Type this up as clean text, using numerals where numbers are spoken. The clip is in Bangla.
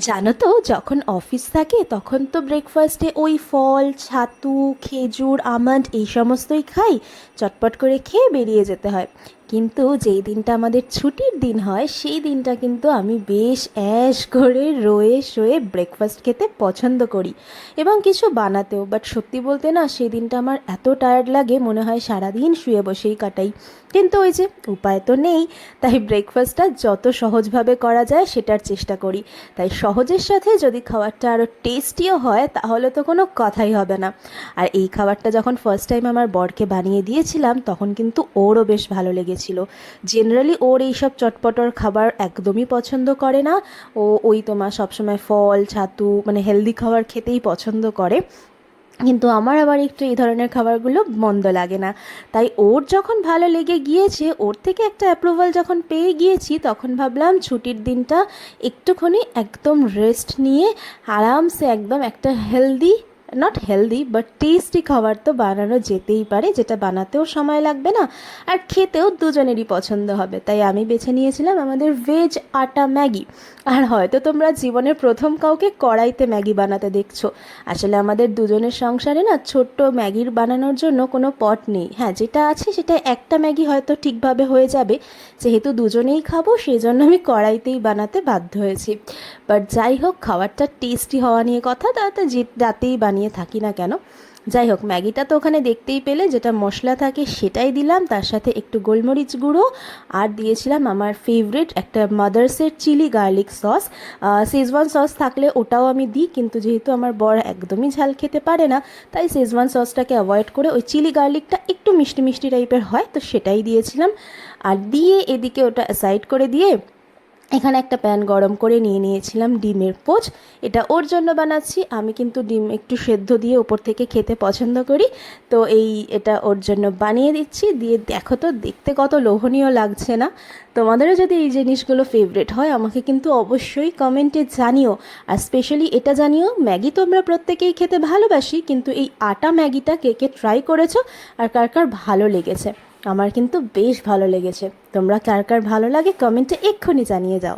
জানো তো, যখন অফিস থাকে তখন তো ব্রেকফাস্টে ওই ফল, ছাতু, খেজুর, আমন্ড এই সমস্তই খাই। চটপট করে খেয়ে বেরিয়ে যেতে হয়। কিন্তু যেই দিনটা আমাদের ছুটির দিন হয় সেই দিনটা কিন্তু আমি বেশ অ্যাশ করে রয়ে শয়ে ব্রেকফাস্ট খেতে পছন্দ করি এবং কিছু বানাতেও। বাট সত্যি বলতে না, সেই দিনটা আমার এত টায়ার্ড লাগে, মনে হয় সারাদিন শুয়ে বসেই কাটাই। কিন্তু ওই যে, উপায় তো নেই, তাই ব্রেকফাস্টটা যত সহজভাবে করা যায় সেটার চেষ্টা করি। তাই সহজের সাথে যদি খাবারটা আরও টেস্টিও হয় তাহলে তো কোনো কথাই হবে না। আর এই খাবারটা যখন ফার্স্ট টাইম আমার বরকে বানিয়ে দিয়েছিলাম তখন কিন্তু ওরও বেশ ভালো লেগেছিল। জেনারেলি ওর এইসব চটপটর খাবার একদমই পছন্দ করে না। ও ওই তোমার সবসময় ফল, ছাতু, মানে হেলদি খাবার খেতেই পছন্দ করে। কিন্তু আমার আবার একটু এই ধরনের খাবারগুলো মন্দ লাগে না। তাই ওর যখন ভালো লেগে গিয়েছে, ওর থেকে একটা অ্যাপ্রুভাল যখন পেয়ে গিয়েছি, তখন ভাবলাম ছুটির দিনটা একটুখানি একদম রেস্ট নিয়ে আরামসে একদম একটা healthy, not healthy but tasty খাবার তো বানানো যেতেই পারে, যেটা বানাতেও সময় লাগবে না আর খেতেও দুজনেরই পছন্দ হবে। তাই আমি বেছে নিয়েছিলাম আমাদের ভেজ আটা ম্যাগি। আর হয়তো তোমরা জীবনের প্রথম কাউকে কড়াইতে ম্যাগি বানাতে দেখছো। আসলে আমাদের দুজনের সংসারে না ছোট্ট ম্যাগির বানানোর জন্য কোনো পট নেই। হ্যাঁ, যেটা আছে সেটা একটা ম্যাগি হয়তো ঠিকভাবে হয়ে যাবে। যেহেতু দুজনেই খাবো সেই জন্য আমি কড়াইতেই বানাতে বাধ্য হয়েছি। বাট যাই হোক, খাবারটা টেস্টি হওয়া নিয়ে কথা, তাতে যে যাতেই বানিয়ে থাকি না কেন। যাই হোক, ম্যাগিটা তো ওখানে দেখতেই পেলে, যেটা মশলা থাকে সেটাই দিলাম, তার সাথে একটু গোলমরিচ গুঁড়ো আর দিয়েছিলাম আমার ফেভারিট একটা মাদার্সের chilli garlic sauce. Schezwan sauce থাকলে ওটাও আমি দিই, কিন্তু যেহেতু আমার বর একদমই ঝাল খেতে পারে না, তাই শেজওয়ান সসটাকে অ্যাভয়েড করে ওই চিলি গার্লিকটা একটু মিষ্টি মিষ্টি টাইপের হয় তো সেটাই দিয়েছিলাম। আর দিয়ে এদিকে ওটা সাইড করে দিয়ে এখানে একটা প্যান গরম করে নিয়ে নিয়েছিলাম ডিমের পোচ। এটা ওর জন্য বানাচ্ছি, আমি কিন্তু ডিম একটু সেদ্ধ দিয়ে ওপর থেকে খেতে পছন্দ করি। তো এটা ওর জন্য বানিয়ে দিচ্ছি। দিয়ে দেখো তো দেখতে কত লোভনীয় লাগছে না? তোমাদেরও যদি এই জিনিসগুলো ফেভারিট হয় আমাকে কিন্তু অবশ্যই কমেন্টে জানিও। আর স্পেশালি এটা জানিও, ম্যাগি তো আমরা প্রত্যেকেই খেতে ভালোবাসি, কিন্তু এই আটা ম্যাগিটা কে কে ট্রাই করেছো আর কার কার ভালো লেগেছে? আমার কিন্তু বেশ ভালো লেগেছে। তোমরা কার কার ভালো লাগে কমেন্টে এক্ষুনি জানিয়ে যাও।